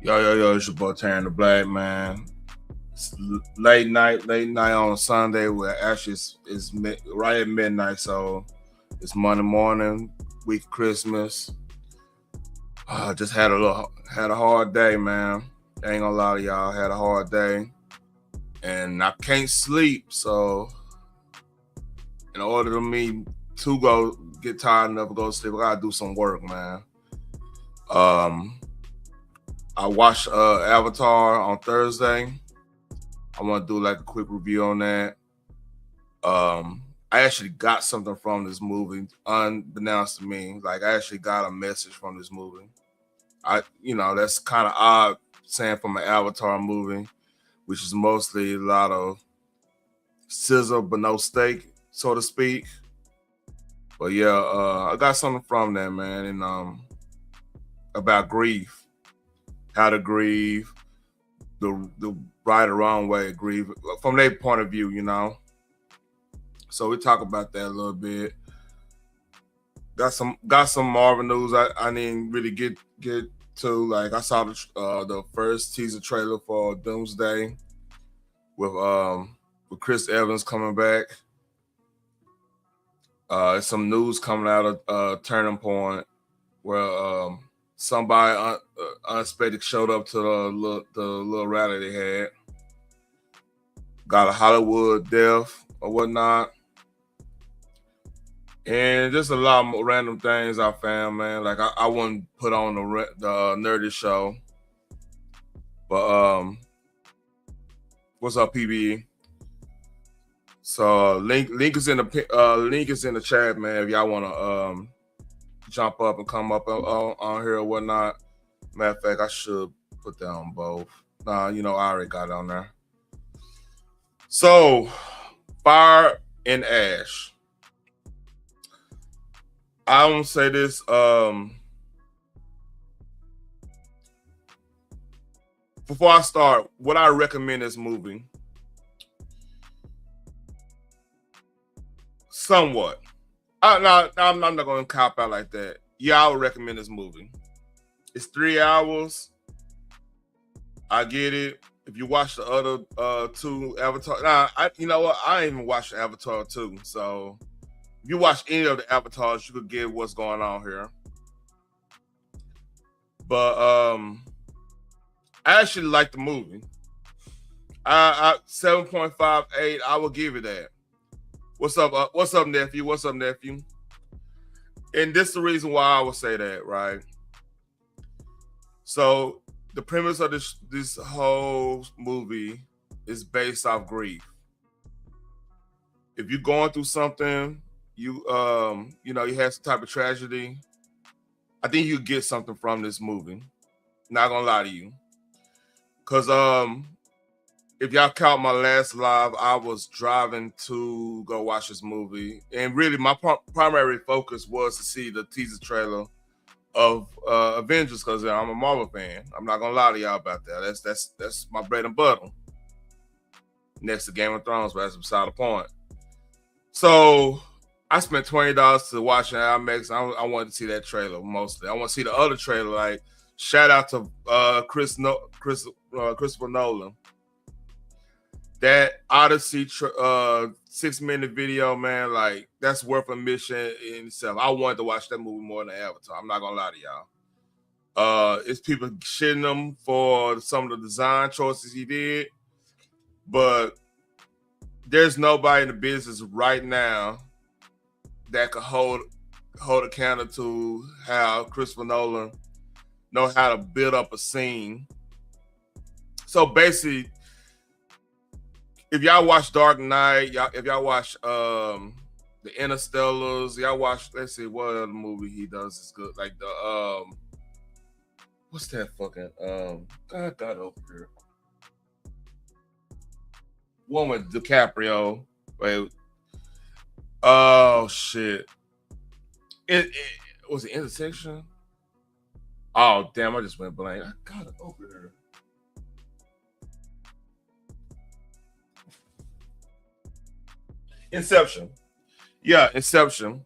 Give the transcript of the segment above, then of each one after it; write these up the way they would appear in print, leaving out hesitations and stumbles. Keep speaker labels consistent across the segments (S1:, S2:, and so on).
S1: Yo, it's your boy Taryn the Black Man. It's late night on a Sunday. Where actually it's right at midnight, so it's Monday morning, week of Christmas. Just had a hard day, man. I ain't gonna lie to y'all, had a hard day, and I can't sleep. So, in order for me to go get tired enough to go to sleep, I gotta do some work, man. I watched Avatar on Thursday. I want to do like a quick review on that. I actually got something from this movie, unbeknownst to me. Like I actually got a message from this movie. That's kind of odd saying from an Avatar movie, which is mostly a lot of sizzle but no steak, so to speak. But yeah, I got something from that, man, and about grief, how to grieve, the right or wrong way to grieve from their point of view, So we talk about that a little bit. Got some Marvel news I didn't really get to. Like I saw the first teaser trailer for Doomsday with Chris Evans coming back. Some news coming out of Turning Point where somebody unexpected showed up to the little rally they had. Got a Hollywood death or whatnot. And just a lot of random things I found, man. Like I wouldn't put on the nerdy show, but what's up, PBE? So link is in the chat, man. If y'all want to jump up and come up on here or whatnot. Matter of fact, I should put that on both. I already got it on there. So, Fire and Ash. I won't say this. Before I start, would I recommend this movie? Somewhat. I'm not going to cop out like that. Yeah, I would recommend this movie. It's 3 hours. I get it. If you watch the other two Avatar, you know what? I ain't even watched Avatar 2. So if you watch any of the Avatars, you could get what's going on here. But I actually like the movie. 7.58. I will give it that. What's up, nephew? What's up, nephew? And this is the reason why I would say that, right? So the premise of this whole movie is based off grief. If you're going through something, you had some type of tragedy, I think you get something from this movie. Not gonna lie to you, because if y'all count my last live, I was driving to go watch this movie, and really my primary focus was to see the teaser trailer of Avengers, because I'm a Marvel fan. I'm not gonna lie to y'all about that. That's my bread and butter. Next to Game of Thrones, but that's beside the point. So I spent $20 to watch an IMAX. I wanted to see that trailer mostly. I want to see the other trailer. Like shout out to Christopher Nolan. That Odyssey 6-minute video, man, like that's worth a mission in itself. I wanted to watch that movie more than Avatar. I'm not gonna lie to y'all. It's people shitting him for some of the design choices he did, but there's nobody in the business right now that could hold a candle to how Christopher Nolan know how to build up a scene. So basically, if y'all watch Dark Knight, if y'all watch The Interstellars, y'all watch, let's see what other movie he does is good. Like the what's that fucking God over here? One with DiCaprio. Wait. Oh shit. It was it Intersection? Oh damn, I just went blank. I got it over here. Inception. Yeah, Inception.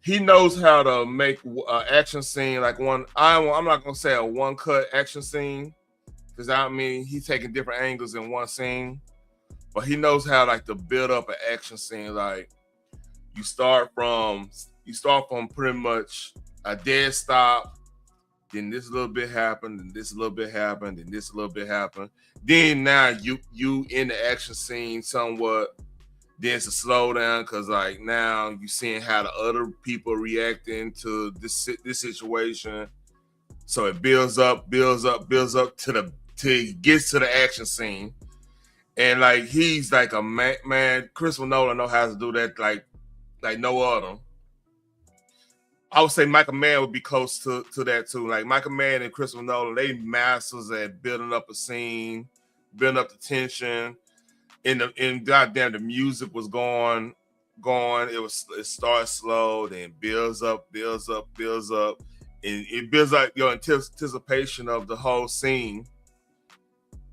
S1: he knows how to make an action scene like one. I'm not gonna say a one cut action scene because I mean he's taking different angles in one scene, but he knows how like to build up an action scene. Like you start from pretty much a dead stop. Then this little bit happened, and this little bit happened, and this little bit happened. Then now you in the action scene somewhat. Then it's a slowdown because like now you seeing how the other people reacting to this situation. So it builds up till it gets to the action scene. And like he's like a man. Christopher Nolan know how to do that like no other. I would say Michael Mann would be close to that too. Like Michael Mann and Christopher Nolan, they masters at building up a scene, building up the tension. In goddamn, the music was going. It starts slow, then builds up, and it builds like your anticipation of the whole scene.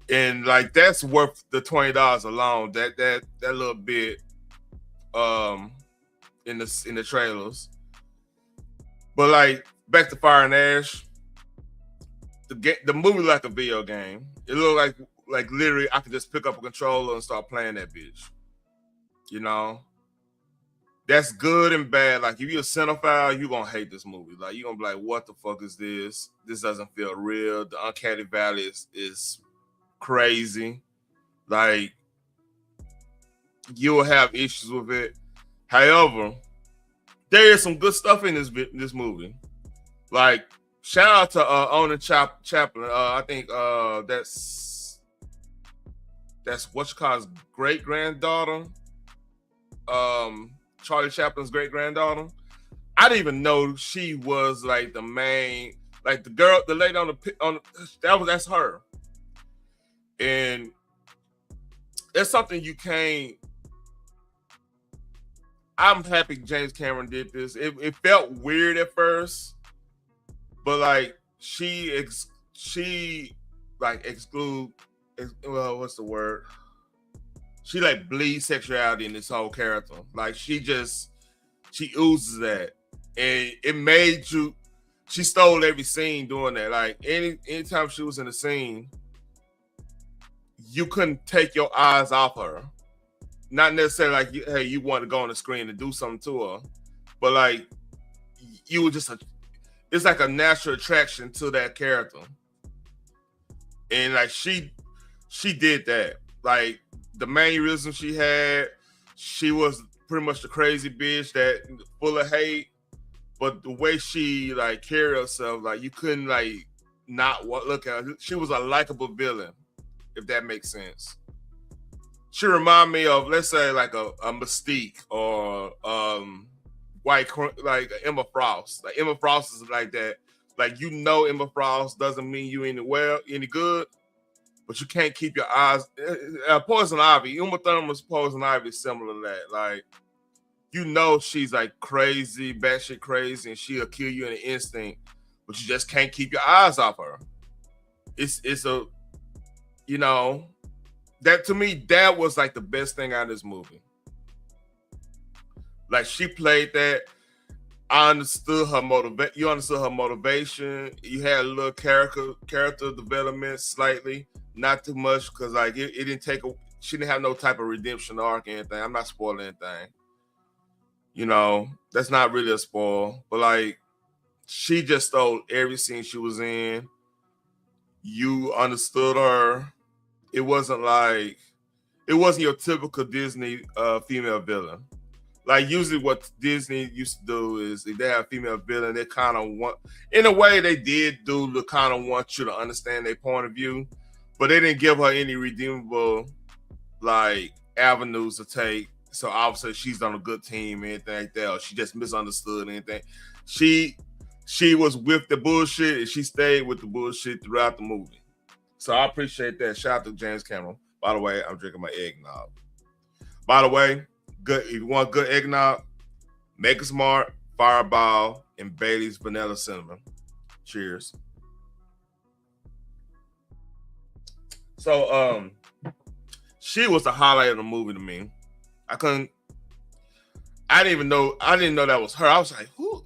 S1: And like that's worth the $20 alone. That little bit in the trailers. But like back to Fire and Ash, the movie like a video game. It looked like literally I could just pick up a controller and start playing that bitch. You know? That's good and bad. Like if you're a cinephile, you're gonna hate this movie. Like you're gonna be like, what the fuck is this? This doesn't feel real. The uncanny valley is crazy. Like you will have issues with it. However, there is some good stuff in this movie. Like shout out to Onan Chaplin. I think that's what you call his great granddaughter. Charlie Chaplin's great granddaughter. I didn't even know she was like the main, like the lady that's her. And it's something you can't. I'm happy James Cameron did this. It felt weird at first, but like she exclude. Well, what's the word? She like bleeds sexuality in this whole character. Like she oozes that, and it made you. She stole every scene doing that. Like anytime she was in a scene, you couldn't take your eyes off her. Not necessarily like hey, you want to go on the screen and do something to her, but like you were just it's like a natural attraction to that character, and like she did that. Like the mannerism she had, she was pretty much the crazy bitch that full of hate, but the way she like carried herself, like you couldn't like not look at her. She was a likable villain, if that makes sense. She remind me of, let's say, like a Mystique or like Emma Frost. Like Emma Frost is like that. Like Emma Frost doesn't mean you any good, but you can't keep your eyes. Poison Ivy, Uma Thurman's Poison Ivy is similar to that. Like she's like crazy, batshit crazy, and she'll kill you in an instinct, but you just can't keep your eyes off her. It's a that to me, that was like the best thing out of this movie. Like she played that. I understood her motivation. You understood her motivation. You had a little character development slightly, not too much, because like it didn't take she didn't have no type of redemption arc or anything. I'm not spoiling anything. That's not really a spoil. But like she just stole every scene she was in. You understood her. It wasn't your typical Disney female villain. Like usually what Disney used to do is if they have a female villain, they kind of want, in a way they did do to kind of want you to understand their point of view, but they didn't give her any redeemable like avenues to take. So obviously she's on a good team, anything like that, or she just misunderstood anything. She was with the bullshit and she stayed with the bullshit throughout the movie. So I appreciate that. Shout out to James Cameron. By the way, I'm drinking my eggnog. By the way, good. If you want good eggnog, Make It Smart, Fireball, and Bailey's Vanilla Cinnamon. Cheers. So, she was the highlight of the movie to me. I didn't know that was her. I was like, who?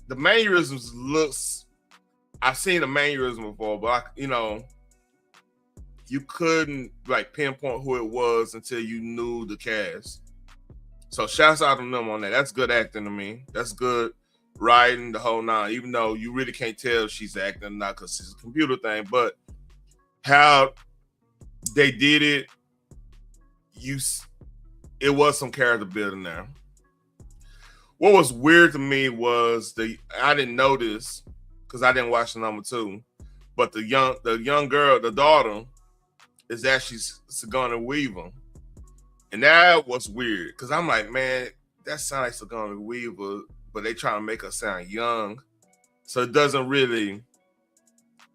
S1: The mannerisms looks. I've seen the mannerism before, but you couldn't like pinpoint who it was until you knew the cast. So shouts out to them on that. That's good acting to me. That's good writing, the whole nine. Even though you really can't tell if she's acting or not because it's a computer thing, but how they did it, it was some character building there. What was weird to me was I didn't know this because I didn't watch the number 2, but the young girl, the daughter, is actually Sigourney Weaver. And that was weird because I'm like, man, that sounds like Sigourney Weaver, but they trying to make her sound young. So it doesn't really,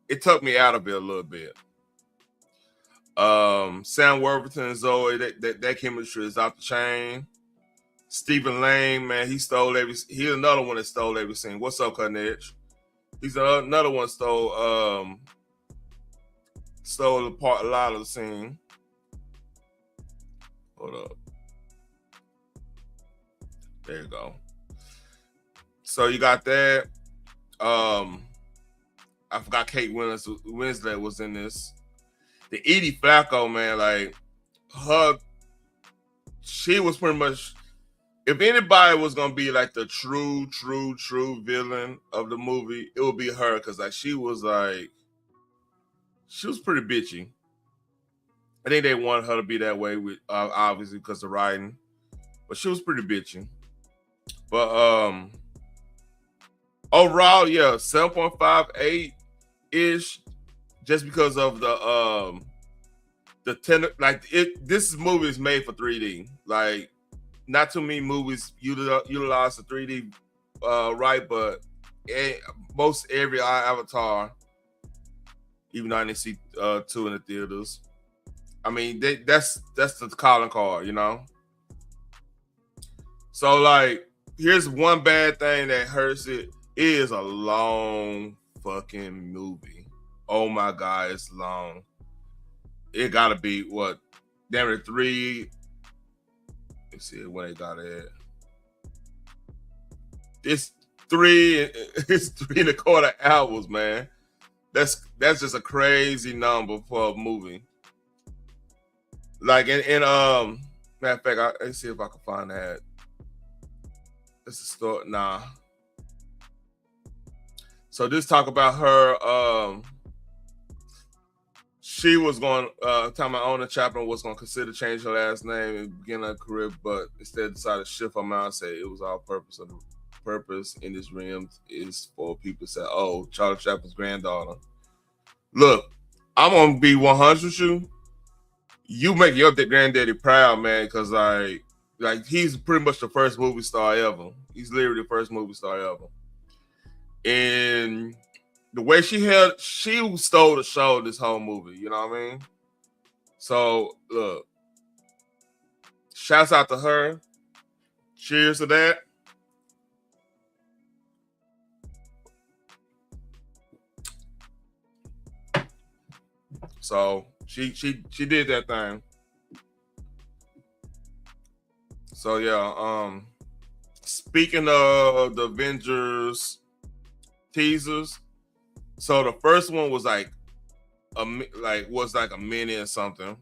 S1: it took me out of it a little bit. Sam Worthington and Zoe, that chemistry is off the chain. Stephen Lang, man, he's another one that stole every scene. What's up, Cutting Edge? He's another one stole a lot of the scene. Hold up. There you go. So you got that. I forgot Kate Winslet was in this. The Edie Falco, man, like she was pretty much. If anybody was gonna be like the true villain of the movie, it would be her because like she was pretty bitchy. I think they wanted her to be that way with obviously because of writing, but she was pretty bitchy. But overall, yeah, 7.58 ish, just because of this movie is made for 3D. Like, not too many movies utilize the 3D right, but most every Avatar, even though I didn't see 2 in the theaters. I mean, that's the calling card, you know. So like, here's one bad thing that hurts it. It is a long fucking movie. Oh my god, it's long. It gotta be what? Damn it, 3. Let's see when they got it. It's 3.25 hours, man. That's just a crazy number for a movie. Like in matter of fact, let's see if I can find that. It's a story. Nah. So this talk about her. She was going time my owner Chaplin was going to consider changing her last name and begin her career, but instead decided to shift her mindset. It was all purpose in this realm is for people to say, "Oh, Charlie Chaplin's granddaughter." Look, I'm gonna be 100 with you. You make your granddaddy proud, man, because like he's pretty much the first movie star ever. He's literally the first movie star ever. And the way she stole the show this whole movie, you know what I mean? So look, shouts out to her. Cheers to that. So she did that thing. So yeah, speaking of the Avengers teasers, so the first one was like a minute or something.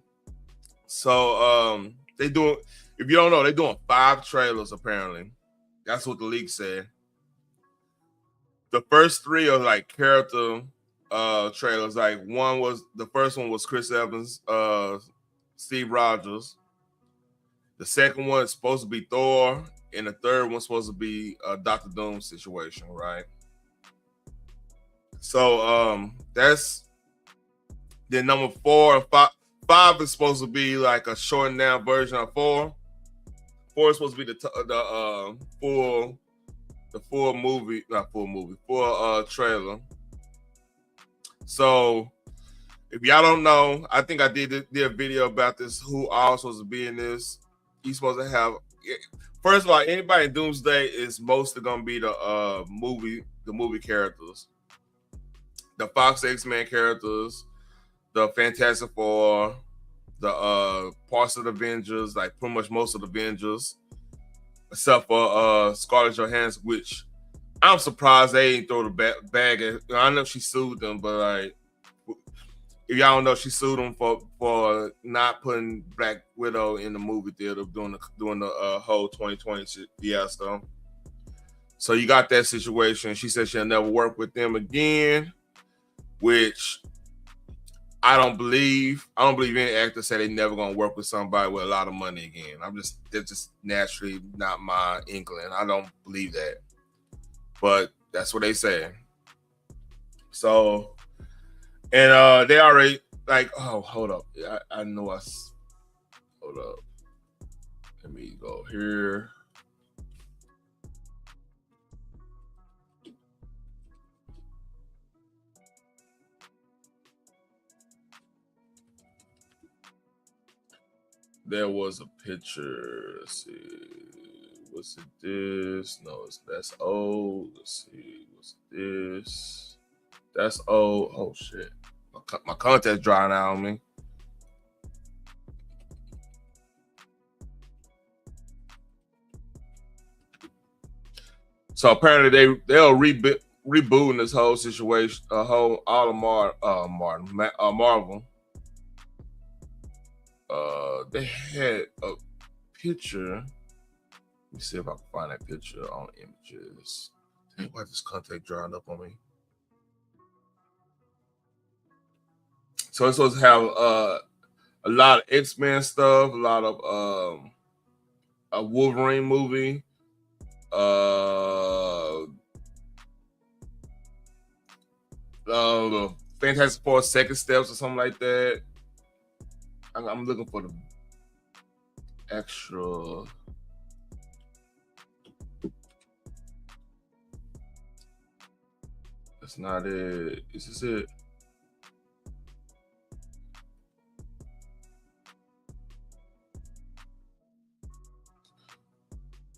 S1: So they doing, if you don't know, they're doing 5 trailers apparently. That's what the leak said. The first 3 are like character trailers. Like the first one was Chris Evans, Steve Rogers. The second one is supposed to be Thor, and the third one's supposed to be a Doctor Doom situation, right? So that's then number 4 and 5. 5 is supposed to be like a shortened down version of 4. 4 is supposed to be the full movie, not full movie, full trailer. So if y'all don't know, I think I did a video about this. Who all supposed to be in this? He's supposed to have. First of all, anybody in Doomsday is mostly gonna be the movie characters, the Fox X-Men characters, the Fantastic Four, the parts of the Avengers, like pretty much most of the Avengers. except for Scarlett Johansson, which I'm surprised they ain't throw the bag at. I know she sued them, but like, if y'all don't know, she sued them for not putting Black Widow in the movie theater doing the whole 2020 fiasco. So you got that situation. She said she'll never work with them again, which I don't believe. I don't believe any actor said they never gonna work with somebody with a lot of money again. That's just naturally not my inkling. I don't believe that, but that's what they say. So, and they already like, oh, hold up, I know hold up. Let me go here. There was a picture. Let's see. Was it this? No, that's old. Let's see. What's this? That's old. Oh shit. My contact's drying out on me. So apparently they'll rebooting this whole situation, all of Marvel. They had a picture. Let me see if I can find that picture on images. Dang, why this contact drying up on me? So it's supposed to have a lot of X-Men stuff, a lot of a Wolverine movie, the Fantastic Four Second Steps or something like that. I'm looking for the extra. That's not it. Is this it?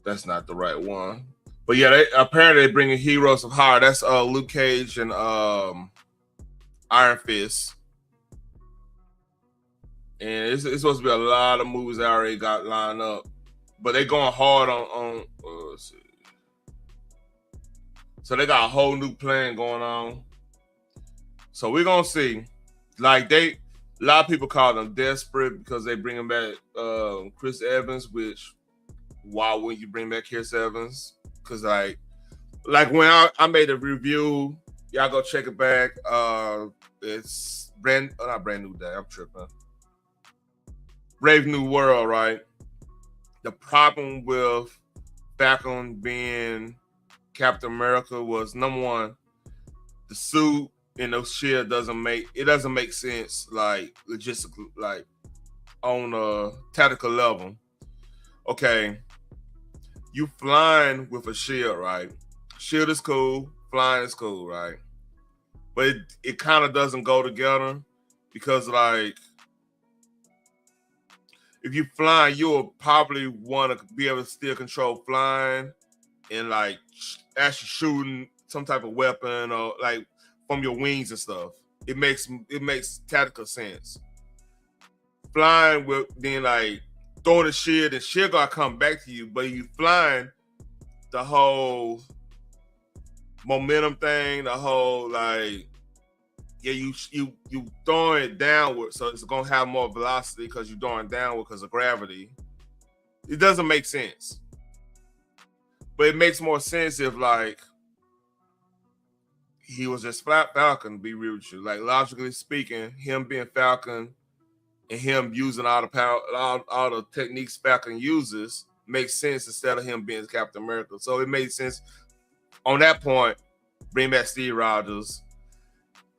S1: That's not the right one. But yeah, apparently they're bringing Heroes of Horror. That's Luke Cage and Iron Fist. And it's supposed to be a lot of movies that already got lined up. But they going hard on let's see. So they got a whole new plan going on. So we're gonna see. Like a lot of people call them desperate because they bring back Chris Evans, which why wouldn't you bring back Chris Evans? Because like when I made a review, y'all go check it back. It's not brand new day. I'm tripping. Brave New World, right? The problem with Falcon being Captain America was number one, the suit and the shield doesn't make sense, like logistically, like on a tactical level. Okay, you flying with a shield, right? Shield is cool, flying is cool, right? But it kind of doesn't go together because like if you fly, you'll probably want to be able to still control flying and like actually shooting some type of weapon or like from your wings and stuff. It makes tactical sense. Flying with then like throwing the shield and shield gonna come back to you, but you flying, the whole momentum thing, the whole like you throwing it downward, so it's gonna have more velocity because you're throwing downward because of gravity. It doesn't make sense, but it makes more sense if like he was just Falcon. To be real with you, like logically speaking, him being Falcon and him using all the power, all the techniques Falcon uses makes sense instead of him being Captain America. So it made sense on that point. Bring back Steve Rogers.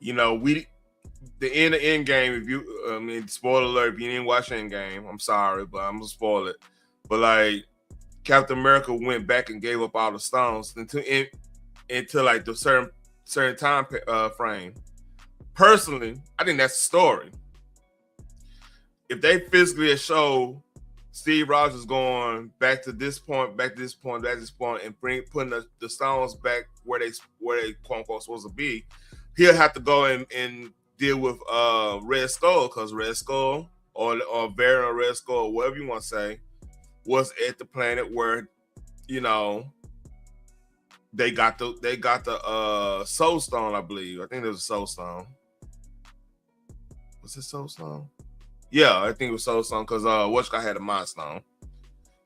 S1: You know, the end game. If you, spoiler alert, if you didn't watch Endgame, I'm sorry, but I'm gonna spoil it. But like, Captain America went back and gave up all the stones until like the certain time frame. Personally, I think that's the story. If they physically show Steve Rogers going back to this point, and putting the stones back where they quote unquote supposed to be, he'll have to go and deal with Red Skull, because Red Skull or Variant Red Skull, whatever you want to say, was at the planet where you know, they got the Soul Stone, I believe. I think there's a Soul Stone. Was it Soul Stone? Yeah, I think it was Soul Stone because Whatchka had a Mind Stone.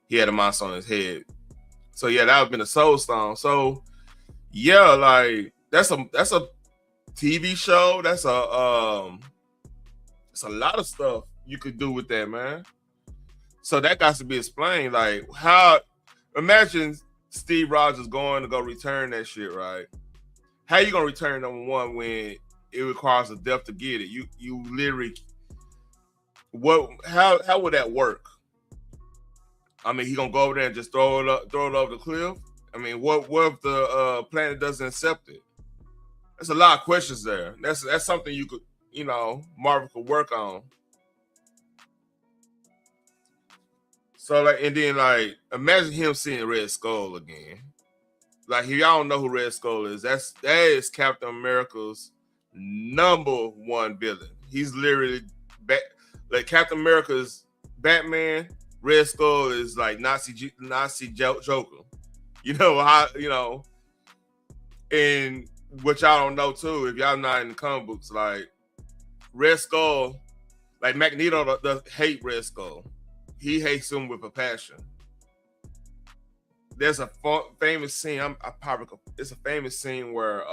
S1: He had a Mind Stone on his head. So yeah, that would have been a Soul Stone. So yeah, like that's a TV show. That's it's a lot of stuff you could do with that, man. So that got to be explained. Like, how, imagine Steve Rogers going to go return that shit, right? How you gonna return number one when it requires a death to get it? You literally, how would that work? I mean, he gonna go over there and just throw it over the cliff? I mean, what if the planet doesn't accept it? There's a lot of questions there. That's something you could, Marvel could work on. So like, and then like, imagine him seeing Red Skull again. Like, if y'all don't know who Red Skull is, that is Captain America's #1 villain. He's literally like Captain America's Batman. Red Skull is like Nazi Joker. And what y'all don't know too, if y'all not in the comic books, like Red Skull, like Magneto does hate Red Skull. He hates him with a passion. There's a famous scene. It's a famous scene where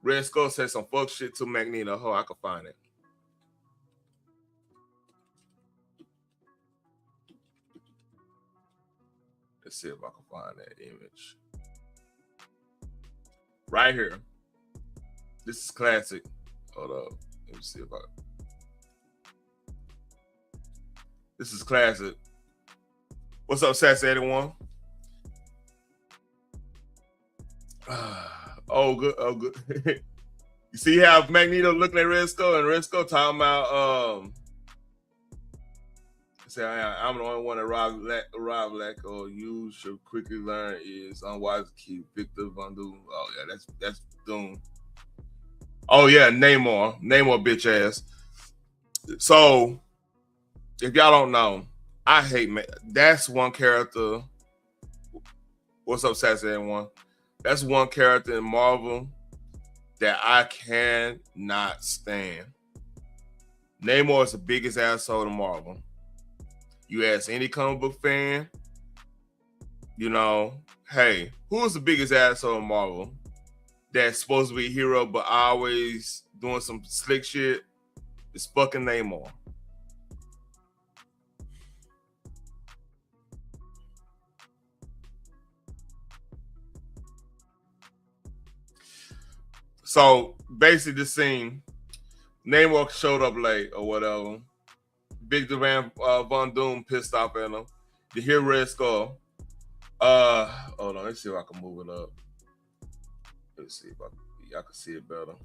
S1: Red Skull says some fuck shit to Magneto. Oh, I can find it. Let's see if I can find that image. Right here. This is classic. Hold up. Let me see if This is classic. What's up, Sassy 81? Oh, good. Oh, good. You see how Magneto looking at Red Skull and Red Skull talking about say I'm the only one that arrived like, or you should quickly learn is unwise to keep Victor Von Doom. Oh yeah, that's Doom. Oh yeah, Namor bitch ass. So if y'all don't know, I hate that's one character. What's up, Sassy 81? That's one character in Marvel that I cannot stand. Namor is the biggest asshole in Marvel. You ask any comic book fan, hey, who's the biggest asshole in Marvel that's supposed to be a hero but always doing some slick shit? It's fucking Namor. So basically, the scene, Namor showed up late or whatever. Victor Von Doom pissed off at him. You hear Red Skull. Hold on, let's see if I can move it up. Let's see if y'all can see it better.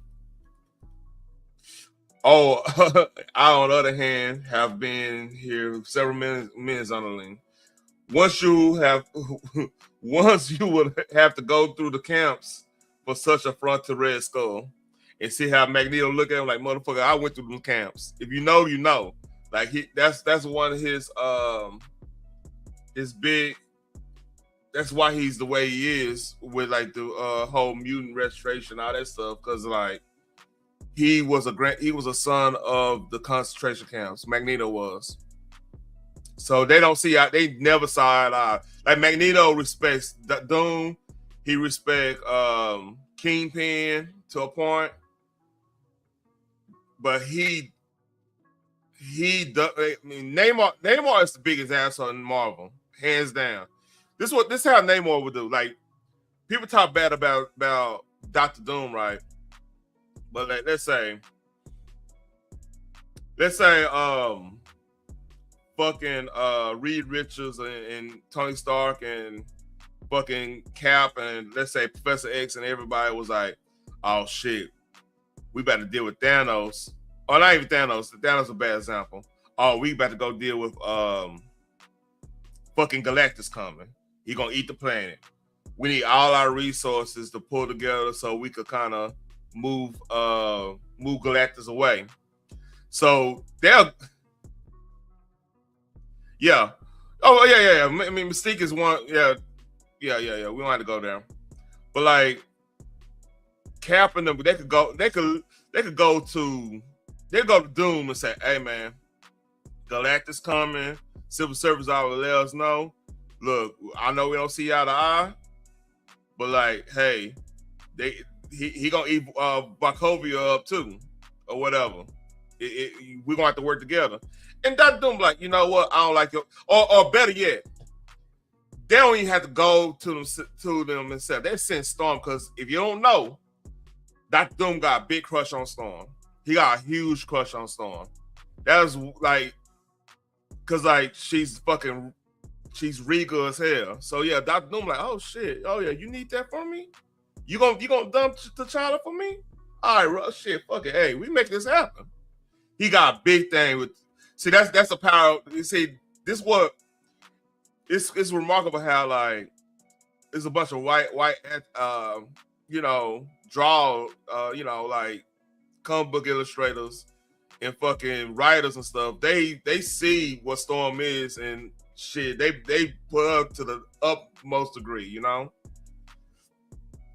S1: Oh, I, on the other hand, have been here several minutes on the link. Once you would have to go through the camps for such affront to Red Skull, and see how Magneto look at him like, motherfucker, I went through them camps. If you know, you know. Like that's one of his big. That's why he's the way he is with like the whole mutant registration, all that stuff. Because like he was a son of the concentration camps. Magneto was. So they never saw eye to eye. Like Magneto respects Doom. He respects Kingpin to a point, but Namor is the biggest asshole in Marvel, hands down. This is how Namor would do. Like, people talk bad about Dr. Doom, right? But like, let's say fucking Reed Richards and Tony Stark and fucking Cap and let's say Professor X and everybody was like, oh shit, we about to deal with Thanos. Oh, not even Thanos. Thanos is a bad example. Oh, we about to go deal with fucking Galactus coming. He gonna eat the planet. We need all our resources to pull together so we could kind of move Galactus away. So yeah. Oh yeah. I mean, Mystique is one. Yeah. We don't have to go there, but like Cap and them, they could go to Doom and say, "Hey man, Galactus coming. Civil Service always let us know. Look, I know we don't see eye to eye, but like, hey, he gonna eat Bakovia up too, or whatever. We're gonna have to work together." And that Doom like, you know what? I don't like it. Or better yet, they don't even have to go to them themselves. They send Storm, because if you don't know, that Doom got a big crush on Storm. He got a huge crush on Storm. That was like, cause like she's regal as hell. So yeah, Dr. Doom like, oh shit, oh yeah, you need that from me? You gonna dump T'Challa for me? All right, shit, fuck it. Hey, we make this happen. He got a big thing with. See, that's a power. You see, this what it's remarkable how like it's a bunch of white like comic book illustrators and fucking writers and stuff. They see what Storm is and shit. They put up to the utmost degree, you know.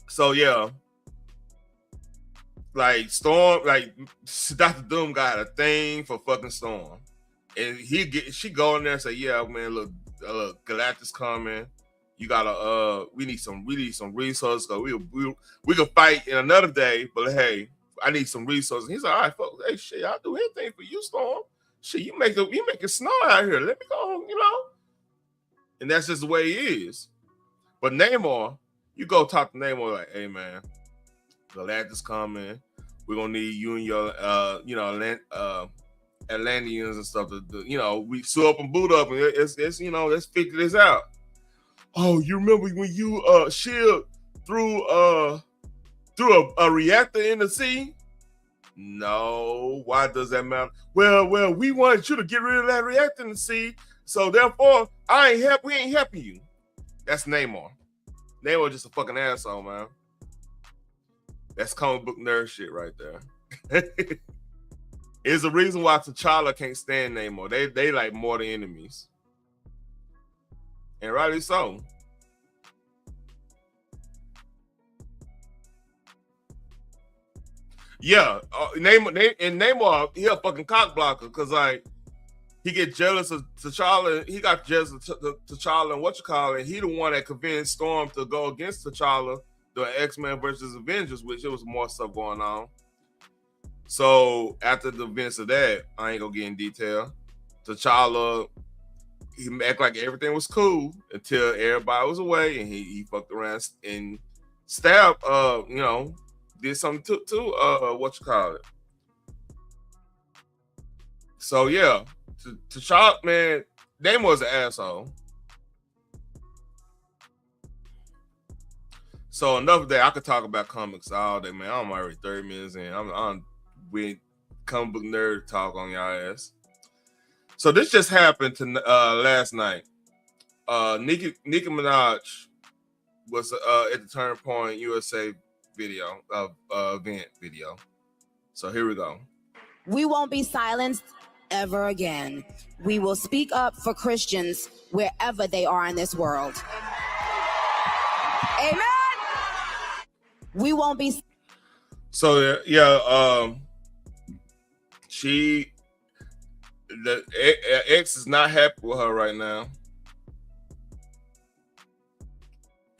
S1: So yeah, like Storm, like Dr. Doom got a thing for fucking Storm, and she go in there and say, "Yeah, man, look, Galactus coming. You gotta we need some resources. So we can fight in another day, but hey, I need some resources." And he's like, "All right, folks, hey, shit, I'll do anything for you, Storm. Shit, you make it snow out here. Let me go, you know." And that's just the way he is. But Namor, you go talk to Namor like, "Hey, man, Galactus coming. We're gonna need you and your Atlanteans and stuff to we sew up and boot up, and it's let's figure this out." "Oh, you remember when you Shield threw a reactor in the sea?" "No, why does that matter?" Well, we wanted you to get rid of that reactor in the sea, so therefore we ain't helping you. That's Namor. Namor just a fucking asshole, man. That's comic book nerd shit right there. It's the reason why T'Challa can't stand Namor. They like more than enemies. And rightly so. Yeah, Namor, he a fucking cock blocker, because like he get jealous of T'Challa. He got jealous of T'Challa and he the one that convinced Storm to go against T'Challa, the X-Men versus Avengers, which it was more stuff going on. So after the events of that, I ain't gonna get in detail. T'Challa, he act like everything was cool until everybody was away, and he fucked around and stabbed, did something to what you call it. So yeah, T'Challa, man, Namor's an asshole. So enough of that. I could talk about comics all day, man. I'm already 30 minutes in. I'm with comic book nerd talk on y'all ass. So this just happened to last night. Nicki Minaj was at the Turn Point USA event video. So here we go.
S2: "We won't be silenced ever again. We will speak up for Christians wherever they are in this world. Amen. We won't be."
S1: So yeah, the ex is not happy with her right now,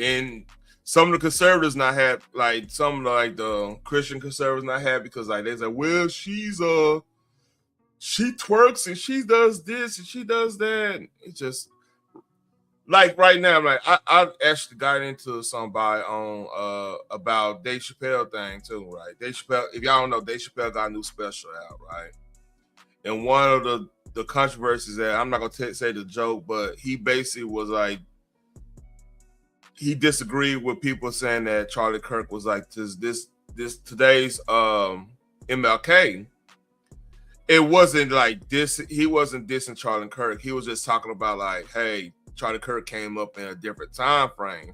S1: and some of the conservatives not happy. Like some of the Christian conservatives not happy because like they say, well, she twerks and she does this and she does that. It's just like right now, I'm like I actually got into somebody on about Dave Chappelle thing too, right? Dave Chappelle, if y'all don't know, Dave Chappelle got a new special out, right? And one of the controversies that I'm not gonna say the joke, but he basically was like, he disagreed with people saying that Charlie Kirk was like this today's MLK. It wasn't like this. He wasn't dissing Charlie Kirk. He was just talking about like, hey, Charlie Kirk came up in a different time frame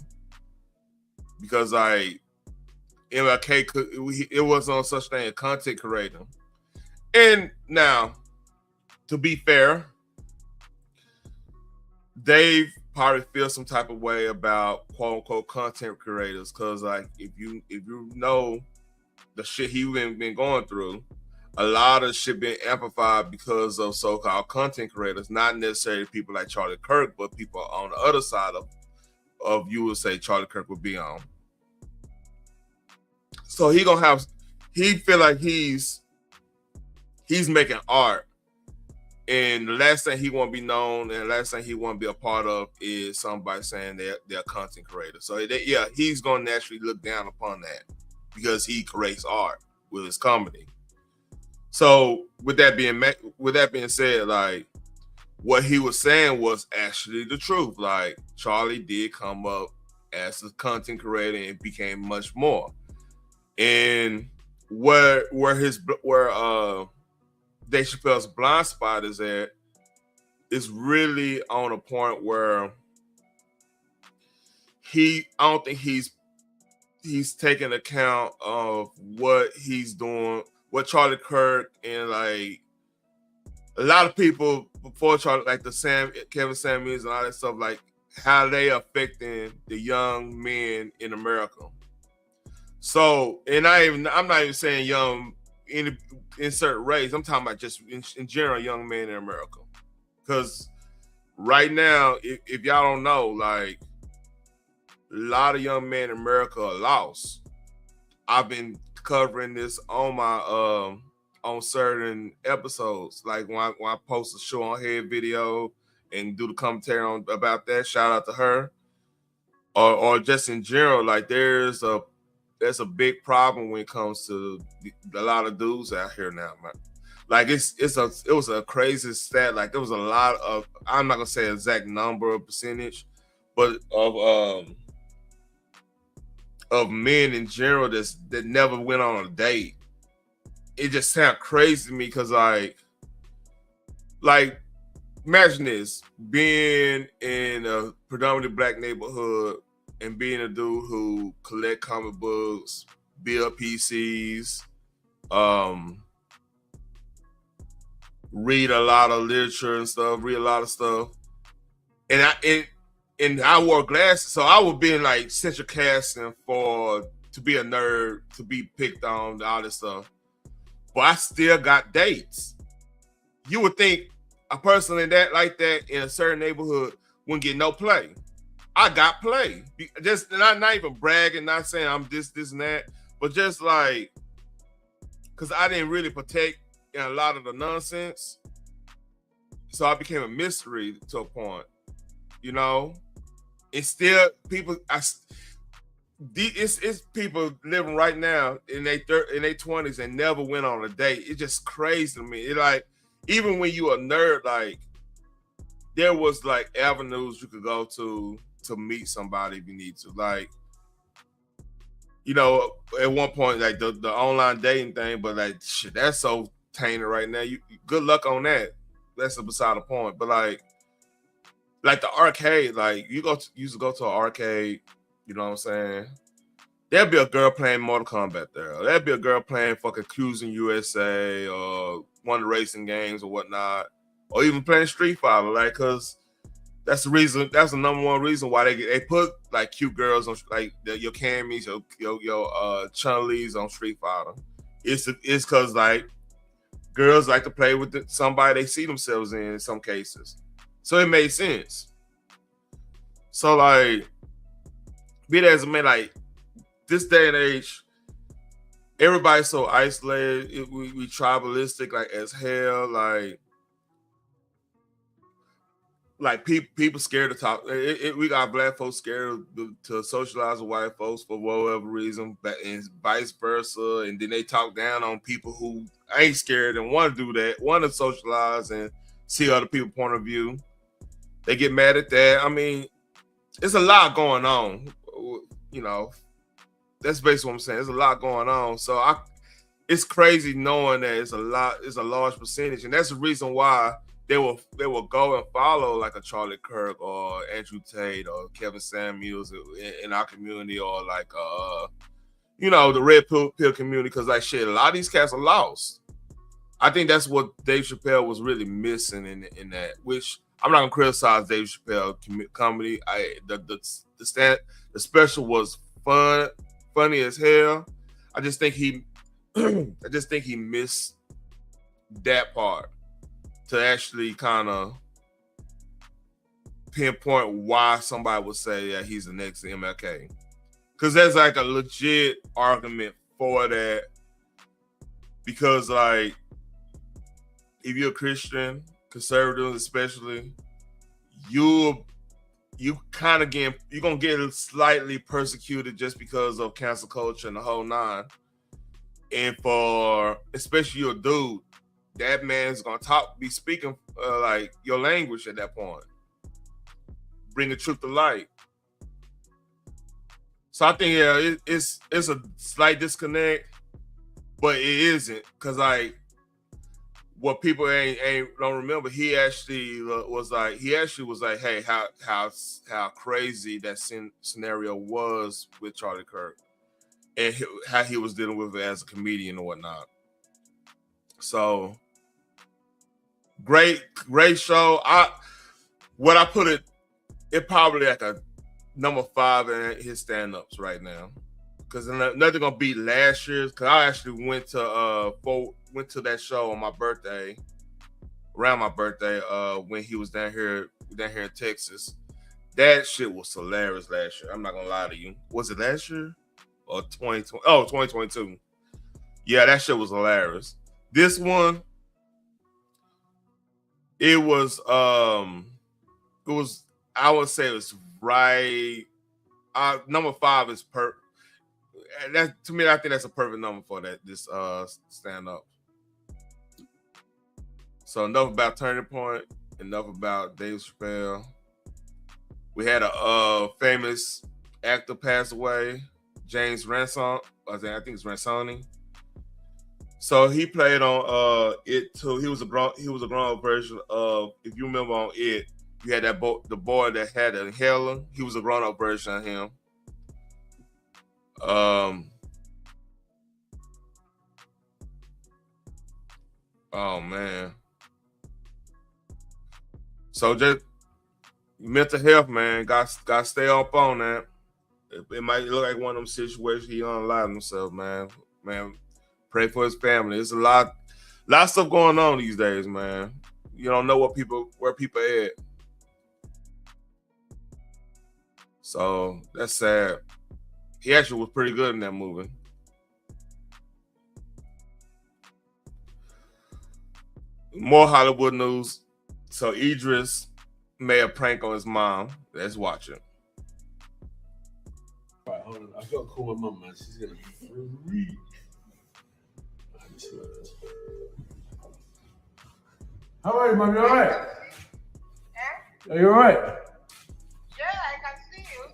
S1: because like MLK it wasn't on such thing as content creator. And now, to be fair, Dave probably feels some type of way about quote unquote content creators, because like if you know the shit he been going through, a lot of shit been amplified because of so-called content creators, not necessarily people like Charlie Kirk, but people on the other side of you would say Charlie Kirk would be on. So he feel like he's making art, and the last thing he want to be known and the last thing he want to be a part of is somebody saying they're a content creator. So he's going to naturally look down upon that because he creates art with his comedy. So with that being said, like what he was saying was actually the truth. Like Charlie did come up as a content creator and became much more. And where Dave Chappelle's blind spot is at is really on a point where I don't think he's taking account of what he's doing, what Charlie Kirk and like a lot of people before Charlie, like Kevin Samuels and all that stuff, like how they affecting the young men in America. So, and I'm not even saying young in insert race. I'm talking about just in general young men in America. Because right now, if y'all don't know, like a lot of young men in America are lost. I've been covering this on my on certain episodes. Like when I post a show on head video and do the commentary about that, shout out to her. Or just in general, like there's a big problem when it comes to a lot of dudes out here now, man. Like it was a crazy stat. Like there was a lot of, I'm not gonna say exact number or percentage, but of men in general that never went on a date. It just sounds crazy to me because like imagine this, being in a predominantly black neighborhood and being a dude who collect comic books, build PCs, read a lot of literature and stuff, and I wore glasses, so I would be in like central casting to be a nerd, to be picked on, all this stuff. But I still got dates. You would think a person in that in a certain neighborhood wouldn't get no play. I got play. Just not even bragging, not saying I'm this and that, but just like, because I didn't really partake in a lot of the nonsense. So I became a mystery to a point, you know? It's still people, it's people living right now in their 20s and never went on a date. It's just crazy to me. It like, even when you a nerd, like, there was like avenues you could go to meet somebody if you need to. Like, you know, at one point, like the online dating thing, but like shit, that's so tainted right now. You good luck on that. That's beside the point. But like the arcade, like you used to go to an arcade, you know what I'm saying? There'd be a girl playing Mortal Kombat there. There'd be a girl playing fucking Cruising USA or one of the racing games or whatnot, or even playing Street Fighter, like, cause that's the reason. That's the number one reason why they put like cute girls on, like your Cammys, your Chun-Li's on Street Fighter. It's because like girls like to play with somebody they see themselves in some cases. So it made sense. So like, be that as it may, like this day and age, everybody's so isolated. We tribalistic like as hell. Like people scared to talk. We got black folks scared to socialize with white folks for whatever reason, and vice versa. And then they talk down on people who ain't scared and want to do that, want to socialize and see other people's point of view. They get mad at that. I mean, it's a lot going on. You know, that's basically what I'm saying. There's a lot going on. So it's crazy knowing that it's a large percentage, and that's the reason why they will go and follow like a Charlie Kirk or Andrew Tate or Kevin Samuels in our community, or like you know, the red pill community, because like shit, a lot of these cats are lost. I think that's what Dave Chappelle was really missing in that, which I'm not gonna criticize Dave Chappelle comedy. The special was funny as hell. I just think he missed that part to actually kind of pinpoint why somebody would say that he's the next MLK. Because there's like a legit argument for that. Because like, if you're a Christian, conservative especially, you're gonna get slightly persecuted just because of cancel culture and the whole nine. And for especially your dude, that man's gonna be speaking like your language at that point, bring the truth to light. So I think it's a slight disconnect, but it isn't, because like what people don't remember, he actually was like, hey, how crazy that scenario was with Charlie Kirk, and how he was dealing with it as a comedian and whatnot. So great show. I put it probably like a number 5 in his stand-ups right now, because nothing gonna beat last year's. Because I actually went to that show on my birthday, around my birthday, when he was down here in Texas. That shit was hilarious last year. I'm not gonna lie to you. Was it last year or 2020? Oh, 2022. Yeah, that shit was hilarious. This one, it was I would say it was right. Number 5 is that to me, I think that's a perfect number for this stand up. So enough about Turning Point, enough about Dave Chappelle. We had a famous actor pass away, James Ransone. I think it's Ransone. So he played on It too. He was a grown up version of, if you remember on It, you had that the boy that had an inhaler. He was a grown up version of him. Oh man. So just mental health, man. Got to stay up on that. It might look like one of them situations he unalive himself, man. Man, pray for his family. There's a lot of stuff going on these days, man. You don't know where people at. So that's sad. He actually was pretty good in that movie. More Hollywood news. So Idris made a prank on his mom. Let's watch it.
S3: All right, hold on. I feel cool with my mom. She's gonna freak. How are you, mom? You all right?
S4: Eh?
S3: Are you all right?
S4: Yeah, I can see you.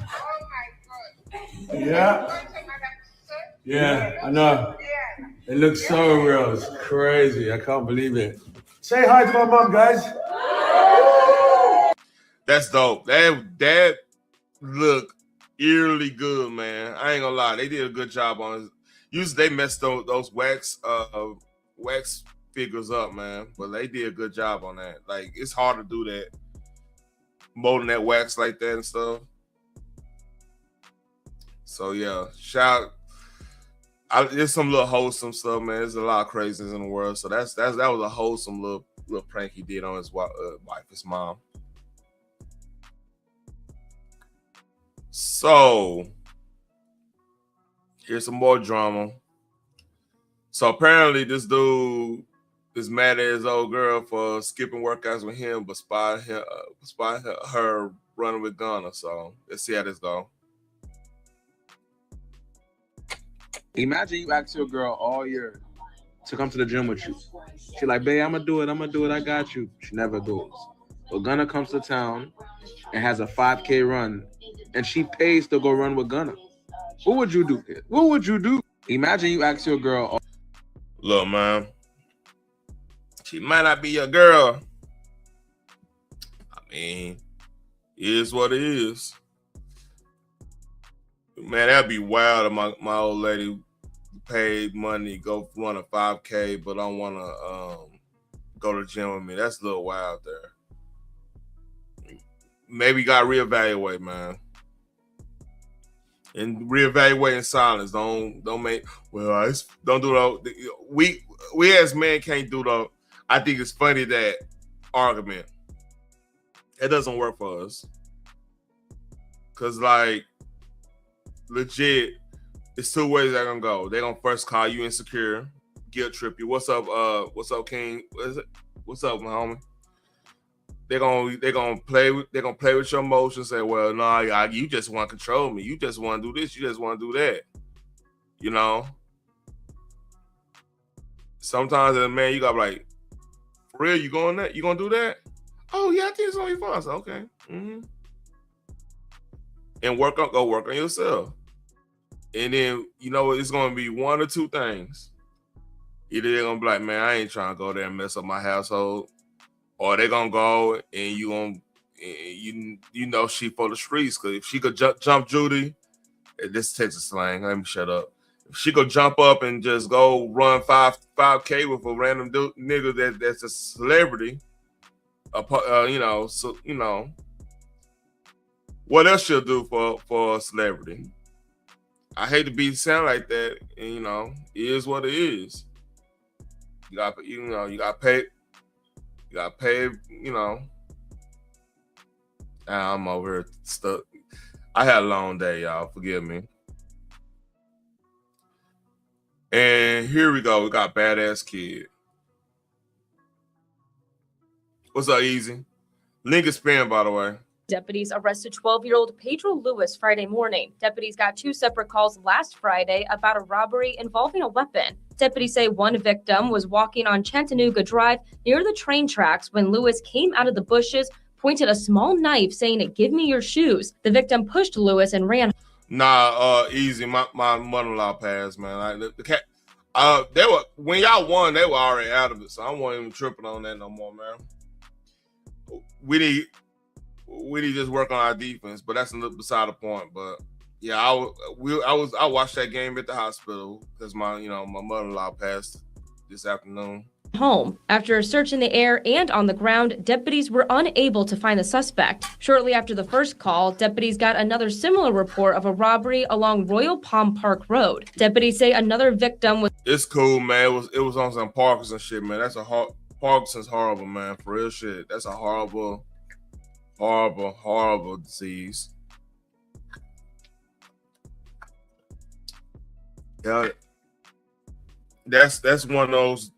S4: Oh my God.
S3: Yeah. Yeah, I know.
S4: Yeah.
S3: It looks so real. It's crazy. I can't believe it. Say hi to my mom, guys.
S1: That's dope. That look eerily good, man. I ain't gonna lie. They did a good job on it. Usually they messed those wax figures up, man. But they did a good job on that. Like, it's hard to do that. Molding that wax like that and stuff. So yeah, there's some little wholesome stuff, man. There's a lot of craziness in the world. So that was a wholesome little prank he did on his wife, his mom. So here's some more drama. So apparently this dude is mad at his old girl for skipping workouts with him, but spotted her running with Gunna. So let's see how this goes.
S5: Imagine you ask your girl all year to come to the gym with you. She like, babe, I'm gonna do it, I got you. She never goes. But Gunna comes to town and has a 5K run, and she pays to go run with Gunna. What would you do, kid? What would you do? Imagine you ask your girl.
S1: Look, man, she might not be your girl. I mean, it is what it is. Man, that'd be wild if my old lady paid money, go run a 5K, but don't want to go to the gym with me. That's a little wild there. Maybe you got to reevaluate, man. And reevaluate in silence. Don't make, well, don't do that. We as men can't do that. I think it's funny that argument. It doesn't work for us. Cause like legit, it's two ways they're gonna go. They're gonna first call you insecure, guilt trip you. What's up, King? What is it? What's up, my homie? They're gonna play with your emotions. Say, well, no, you just want to control me. You just want to do this. You just want to do that. You know. Sometimes as a man, you gotta be like, for real, you going that? You gonna do that? Oh yeah, I think it's gonna be fun. So, okay. Mm-hmm. And go work on yourself. And then, you know, it's going to be one or two things. Either they're going to be like, man, I ain't trying to go there and mess up my household. Or they're going to go and you know she for the streets. Because if she could jump Judy, this is Texas slang, let me shut up. If she could jump up and just go run 5K with a random nigga that's a celebrity, what else she'll do for a celebrity? I hate to sound like that, and it is what it is. You got pay. You got pay. I'm over here stuck. I had a long day, y'all. Forgive me. And here we go. We got Badass Kid. What's up, Easy? Link is pinned, by the way.
S6: Deputies arrested 12-year-old Pedro Lewis Friday morning. Deputies got two separate calls last Friday about a robbery involving a weapon. Deputies say one victim was walking on Chattanooga Drive near the train tracks when Lewis came out of the bushes, pointed a small knife, saying, "Give me your shoes." The victim pushed Lewis and ran.
S1: Easy. My mother-in-law passed, man. The cat. They were when y'all won, they were already out of it, so I wasn't even tripping on that no more, man. We need to just work on our defense, but that's beside the point. But yeah, I watched that game at the hospital because my mother-in-law passed this afternoon.
S6: Home. After a search in the air and on the ground, deputies were unable to find the suspect. Shortly after the first call, deputies got another similar report of a robbery along Royal Palm Park Road. Deputies say another victim was.
S1: It's cool, man. It was on some Parkinson shit, man. Parkinson's horrible, man. For real shit. That's a horrible disease. Yeah, that's one of those.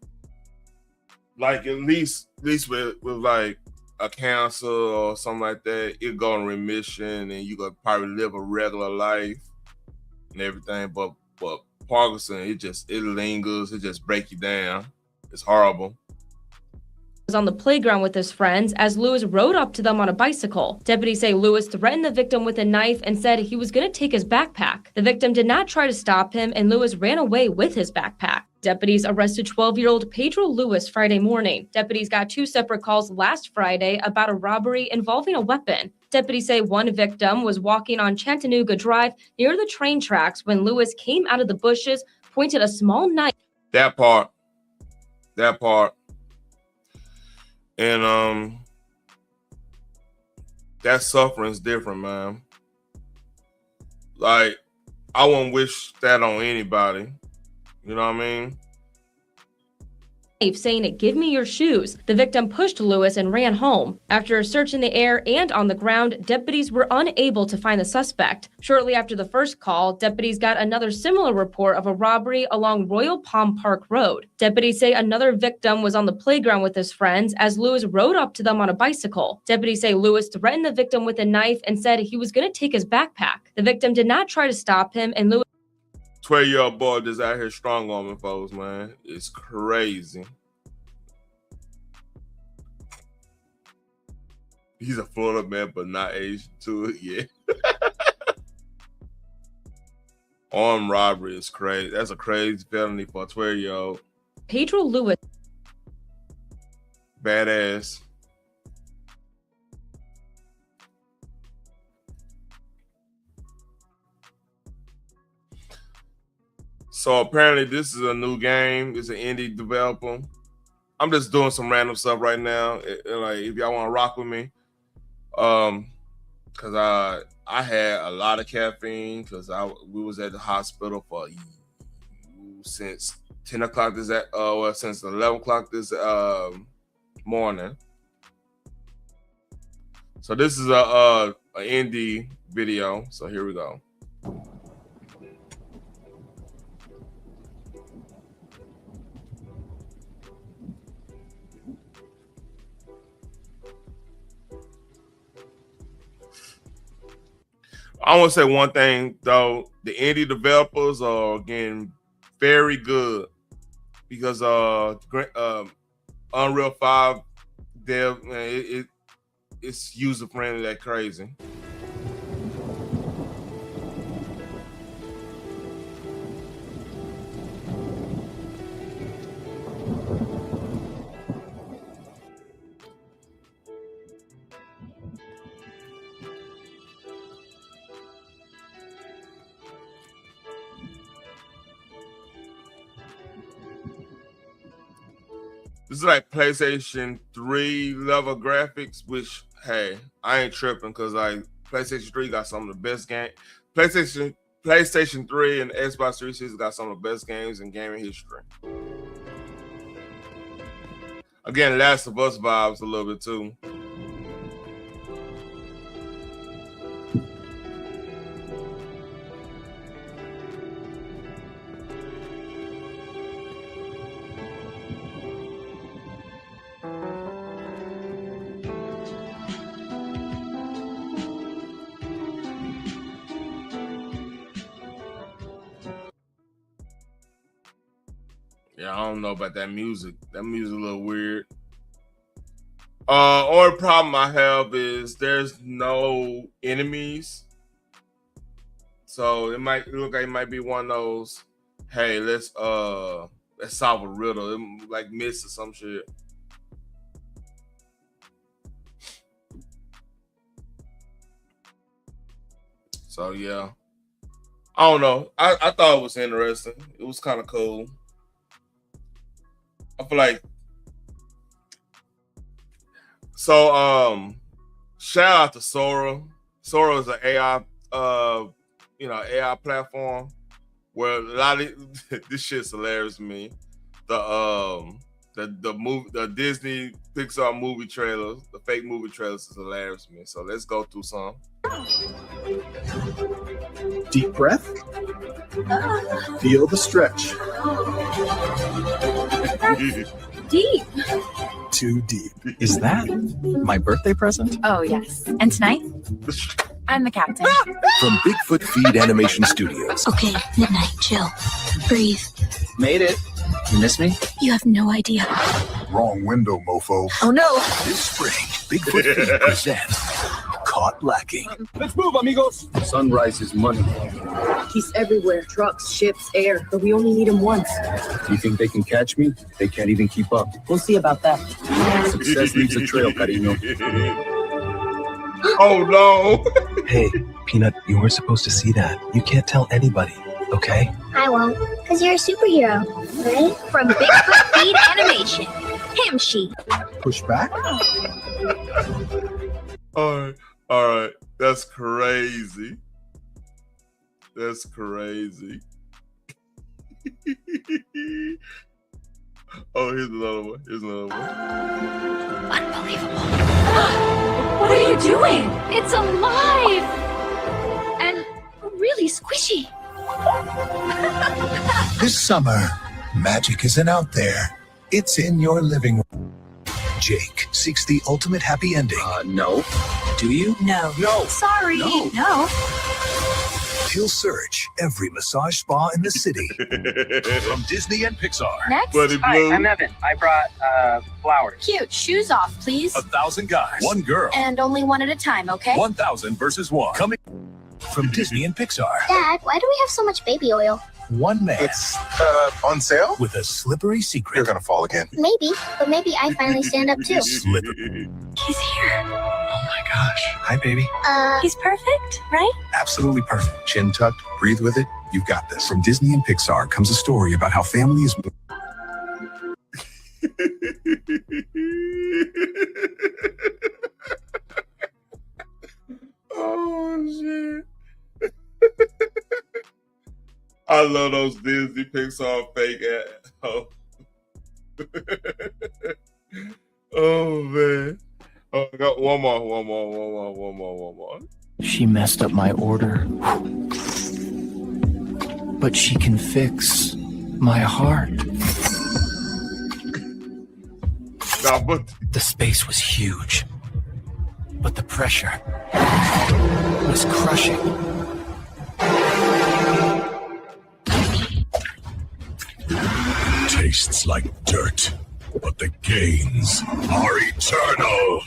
S1: Like at least with like a cancer or something like that, it go in remission and you could probably live a regular life and everything. But Parkinson, it lingers, it just break you down. It's horrible.
S6: Was on the playground with his friends as Lewis rode up to them on a bicycle. Deputies say Lewis threatened the victim with a knife and said he was going to take his backpack. The victim did not try to stop him, and Lewis ran away with his backpack. Deputies arrested 12-year-old Pedro Lewis Friday morning. Deputies got two separate calls last Friday about a robbery involving a weapon. Deputies say one victim was walking on Chattanooga Drive near the train tracks when Lewis came out of the bushes, pointed a small knife.
S1: That part. And that suffering is different, man. Like, I wouldn't wish that on anybody. You know what I mean?
S6: Saying, "Give me your shoes." The victim pushed Lewis and ran home. After a search in the air and on the ground, deputies were unable to find the suspect. Shortly after the first call, deputies got another similar report of a robbery along Royal Palm Park Road. Deputies say another victim was on the playground with his friends as Lewis rode up to them on a bicycle. Deputies say Lewis threatened the victim with a knife and said he was going to take his backpack. The victim did not try to stop him, and Lewis.
S1: 12-year-old boy just out here strong arming folks, man. It's crazy. He's a Florida man, but not aged to it yet. Armed robbery is crazy. That's a crazy felony for a 12-year-old.
S6: Pedro Lewis.
S1: Badass. So apparently this is a new game. It's an indie developer. I'm just doing some random stuff right now. Like if y'all want to rock with me, because I had a lot of caffeine because we was at the hospital for since 10 o'clock since 11 o'clock this morning. So this is a indie video. So here we go. I want to say one thing though: the indie developers are getting very good because Unreal 5 dev, it's user friendly like crazy. This is like PlayStation 3 level graphics, which, hey, I ain't tripping because like PlayStation 3 got some of the best games. PlayStation 3 and Xbox 360 got some of the best games in gaming history. Again, Last of Us vibes a little bit too. Yeah, I don't know about that music. That music a little weird. Only problem I have is there's no enemies. So it might look like it might be one of those, hey, let's solve a riddle. It, like Miss or some shit. So yeah. I don't know. I thought it was interesting. It was kind of cool. I feel like so shout out to Sora. Sora is an AI AI platform where a lot of this shit's hilarious to me. The Disney Pixar movie trailers, the fake movie trailers is hilarious to me. So let's go through some.
S7: Deep breath. Feel the stretch.
S8: Deep.
S7: Too deep. Is that my birthday present?
S8: Oh, yes. And tonight, I'm the captain.
S9: From Bigfoot Feed Animation Studios.
S10: Okay, midnight, chill. Breathe.
S7: Made it. You miss me?
S10: You have no idea.
S9: Wrong window, mofo.
S10: Oh no!
S9: This spring, Bigfoot Feed presents Caught Lacking.
S7: Let's move, amigos. Sunrise is money.
S11: He's everywhere. Trucks, ships, air. But we only need him once.
S7: You think they can catch me? They can't even keep up.
S11: We'll see about that.
S7: Success leaves a trail, cariño.
S1: Oh no!
S9: Hey, Peanut, you weren't supposed to see that. You can't tell anybody, okay?
S10: I won't, because you're a superhero, right? From Bigfoot Feed Animation. Him sheep.
S9: Push back?
S1: All right. That's crazy. That's crazy. Oh, here's another one.
S10: Unbelievable.
S8: What are you doing?
S10: It's alive! And really squishy.
S9: This summer, magic isn't out there. It's in your living room. Jake seeks the ultimate happy ending.
S7: No. Do you?
S8: No.
S7: No.
S8: Sorry. No.
S9: He'll search every massage spa in the city. From Disney and Pixar.
S10: Next?
S1: Buddy Blue.
S12: I'm Evan. I brought flowers.
S10: Cute. Shoes off, please.
S9: 1,000 guys. One girl.
S10: And only one at a time, okay?
S9: 1,000 versus one. Coming from Disney and Pixar.
S10: Dad, why do we have so much baby oil?
S9: One man.
S13: It's on sale?
S9: With a slippery secret.
S13: You're gonna fall again.
S10: Maybe, but maybe I finally stand up too.
S9: Slippery.
S8: He's here.
S9: Oh my gosh. Hi, baby.
S8: He's perfect, right?
S9: Absolutely perfect. Chin tucked. Breathe with it. You've got this. From Disney and Pixar comes a story about how family is...
S1: Oh, shit. I love those Disney Pixar fake ass. Oh, man. Oh, I got one more.
S14: She messed up my order. But she can fix my heart.
S1: Nah, but
S14: the space was huge, but the pressure was crushing.
S9: Tastes like dirt, but the gains are eternal.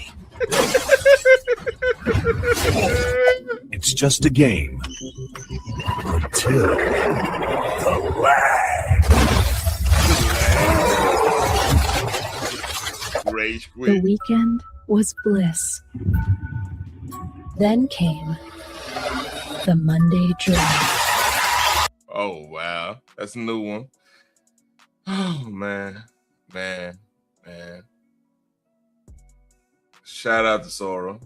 S9: It's just a game until the lag.
S1: Rage
S15: The
S1: quit.
S15: weekend was bliss. Then came the Monday drive.
S1: Oh, wow. That's a new one. Oh, man. Shout out to Sora.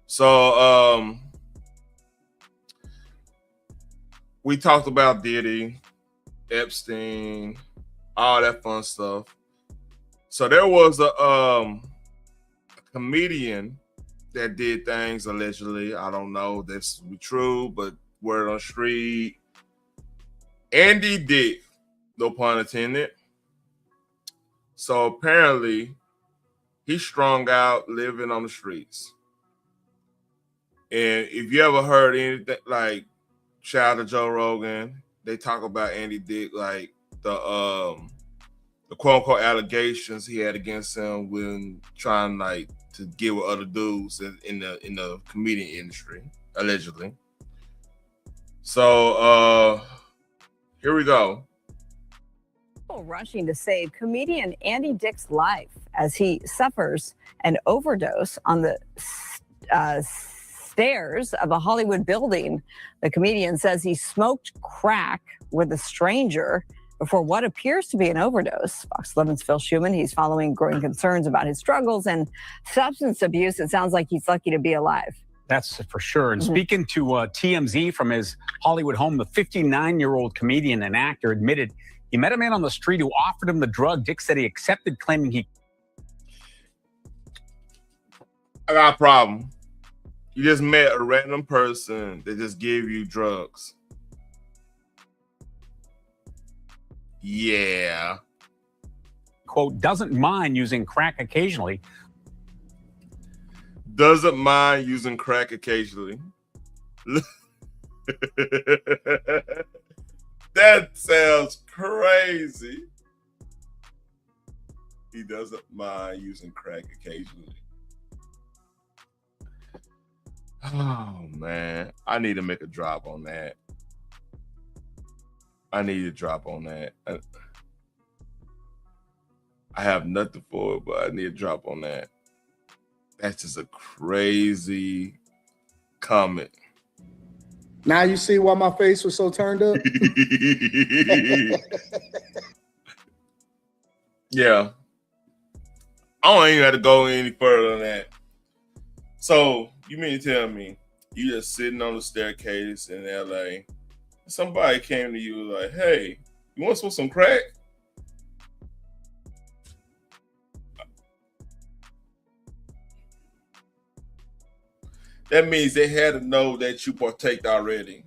S1: So, we talked about Diddy, Epstein, all that fun stuff. So there was a comedian that did things allegedly. I don't know if this be true, but word on the street. Andy Dick, no pun intended. So apparently he's strung out living on the streets. And if you ever heard anything like shout out to Joe Rogan, they talk about Andy Dick, like the quote unquote allegations he had against him when trying like to get with other dudes in the comedian industry, allegedly. So here we go.
S16: Rushing to save comedian Andy Dick's life as he suffers an overdose on the stairs of a Hollywood building. The comedian says he smoked crack with a stranger before what appears to be an overdose. Fox 11's Phil Schumann, he's following growing concerns about his struggles and substance abuse. It sounds like he's lucky to be alive.
S17: That's for sure. And speaking to TMZ from his Hollywood home, the 59-year-old comedian and actor admitted he met a man on the street who offered him the drug. Dick said he accepted, claiming he...
S1: I got a problem. You just met a random person that just gave you drugs. Yeah.
S17: Quote, doesn't mind using crack occasionally.
S1: Doesn't mind using crack occasionally. That sounds crazy. He doesn't mind using crack occasionally. Oh, man. I need to make a drop on that. I have nothing for it, but I need a drop on that. That's just a crazy comment.
S18: Now you see why my face was so turned up?
S1: Yeah. I don't even have to go any further than that. So, you mean to tell me you just sitting on the staircase in LA, somebody came to you like, hey, you want to smoke some crack? That means they had to know that you partaked already.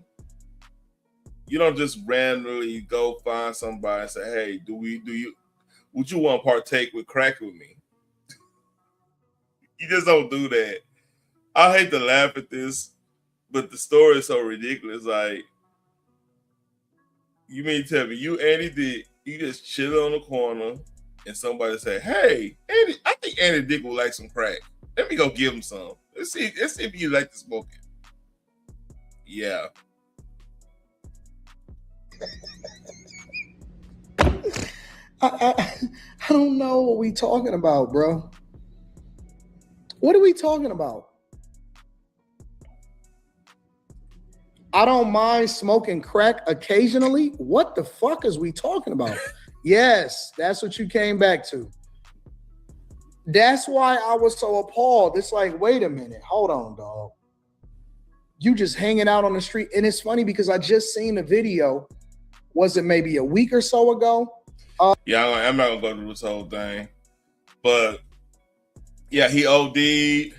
S1: You don't just randomly go find somebody and say, hey, would you want to partake with crack with me? You just don't do that. I hate to laugh at this, but the story is so ridiculous. Like, you mean to tell me you Andy Dick, you just chill on the corner and somebody say, hey, Andy, I think Andy Dick would like some crack. Let me go give him some. Let's see if you like to smoke it. Yeah.
S18: I don't know what we talking about, bro. What are we talking about? I don't mind smoking crack occasionally. What the fuck is we talking about? Yes, that's what you came back to. That's why I was so appalled. It's like, wait a minute, hold on, dog. You just hanging out on the street. And it's funny because I just seen a video. Was it maybe a week or so ago?
S1: Yeah, I'm not gonna go through this whole thing. But yeah, he OD'd.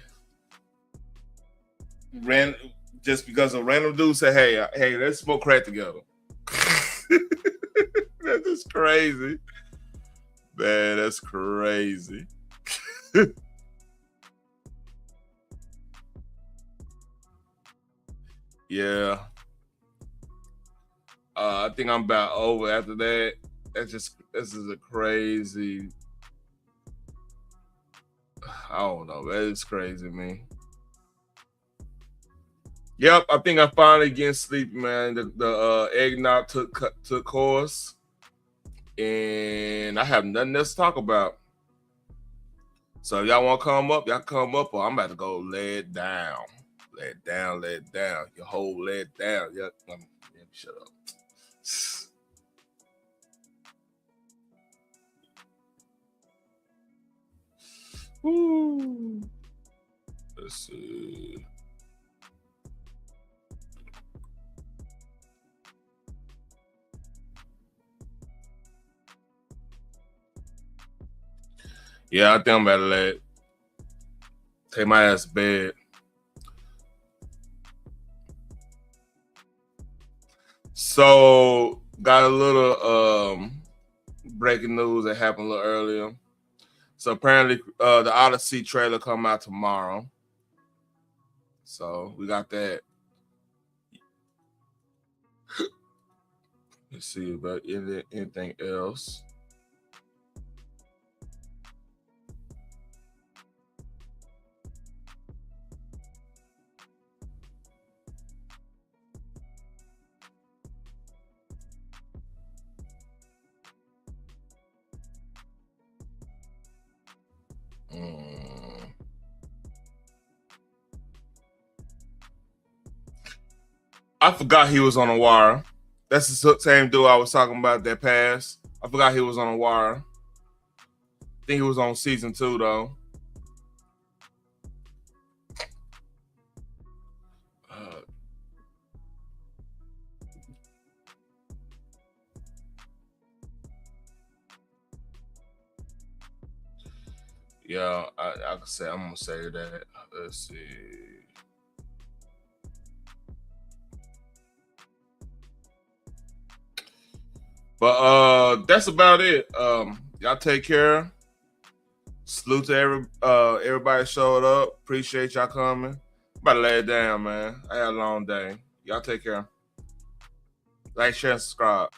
S1: Ran just because a random dude said, hey, let's smoke crack together. That's just crazy. Man, that's crazy. Yeah. I think I'm about over after that. This is a crazy. I don't know. That is crazy, man. Yep, I think I finally getting sleepy, man. The eggnog took course, and I have nothing else to talk about. So if y'all want to come up, y'all come up, or I'm about to go lay it down. Lay it down, lay it down. Your whole lay it down. Yeah, shut up. Ooh. Let's see. Yeah, I think I'm about to take my ass to bed. So got a little breaking news that happened a little earlier. So apparently the Odyssey trailer come out tomorrow. So we got that. Let's see about anything else. I forgot he was on The Wire. That's the same dude I was talking about that passed. I forgot he was on The Wire. I think he was on season 2 though. Yeah, I can say I'm gonna say that. Let's see. But that's about it. Y'all take care. Salute to everybody showed up. Appreciate y'all coming. I'm about to lay it down, man. I had a long day. Y'all take care. Like, share, and subscribe.